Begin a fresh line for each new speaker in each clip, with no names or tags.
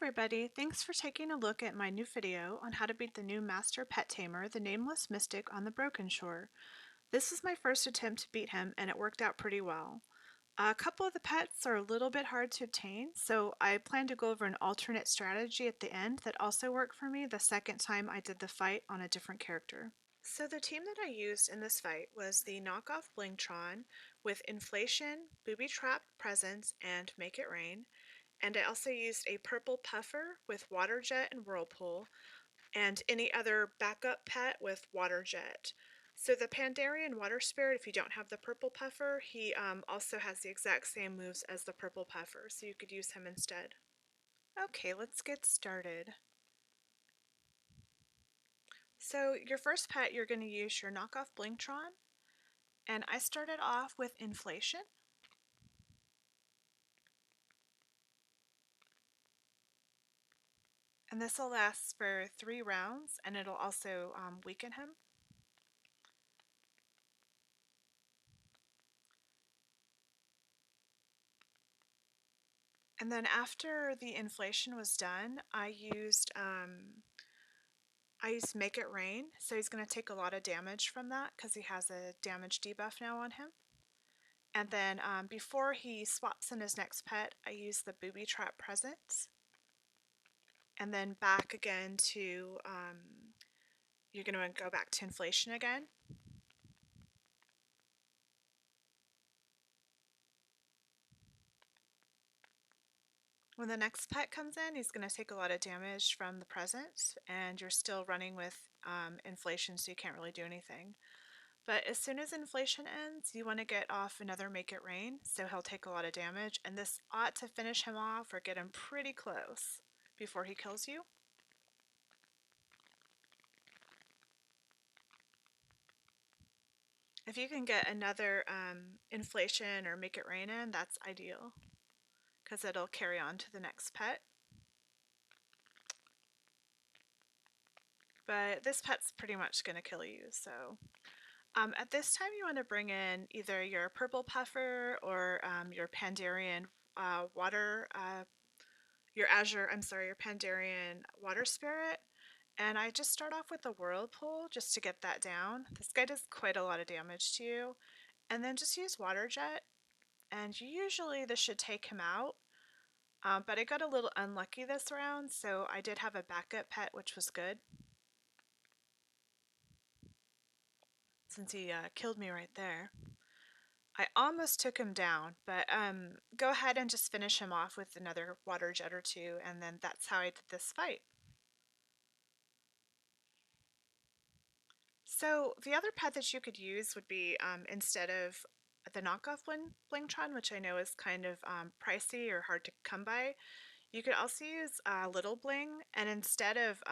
everybody, thanks for taking a look at my new video on how to beat the new Master Pet Tamer, the Nameless Mystic on the Broken Shore. This is my first attempt to beat him and it worked out pretty well. A couple of the pets are a little bit hard to obtain, so I plan to go over an alternate strategy at the end that also worked for me the second time I did the fight on a different character. So the team that I used in this fight was the knockoff Blingtron with Inflation, Booby Trap Presence, and Make It Rain. And I also used a purple puffer with water jet and whirlpool, and any other backup pet with water jet. So the Pandarian water spirit, if you don't have the purple puffer, he also has the exact same moves as the purple puffer, so you could use him instead. Okay, let's get started. So your first pet, you're going to use your knockoff Blingtron, and I started off with Inflation. And this will last for 3 rounds, and it'll also weaken him. And then after the inflation was done, I used Make It Rain. So he's going to take a lot of damage from that because he has a damage debuff now on him. And then before he swaps in his next pet, I use the Booby Trap Presence. And then back again to, you're going to go back to inflation again. When the next pet comes in, he's going to take a lot of damage from the presence, and you're still running with inflation, so you can't really do anything. But as soon as inflation ends, you want to get off another Make It Rain, so he'll take a lot of damage, and this ought to finish him off or get him pretty close before he kills you. If you can get another inflation or Make It Rain in, that's ideal, because it'll carry on to the next pet. But this pet's pretty much going to kill you, so at this time, you want to bring in either your purple puffer or your Pandarian your Pandarian water spirit. And I just start off with a whirlpool just to get that down. This guy does quite a lot of damage to you. And then just use water jet, and usually this should take him out. But I got a little unlucky this round, so I did have a backup pet, which was good, since he killed me right there. I almost took him down, but go ahead and just finish him off with another water jet or two, and then that's how I did this fight. So the other pet that you could use would be, instead of the knockoff Blingtron, which I know is kind of pricey or hard to come by, you could also use Little Bling, and instead of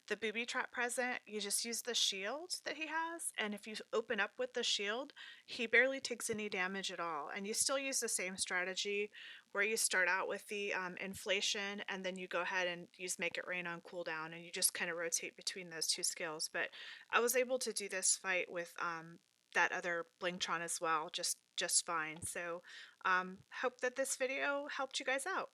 the Booby Trap present, you just use the shield that he has, and if you open up with the shield, he barely takes any damage at all, and you still use the same strategy where you start out with the inflation, and then you go ahead and use Make It Rain on cooldown, and you just kind of rotate between those two skills. But I was able to do this fight with that other Blingtron as well, just fine. So hope that this video helped you guys out.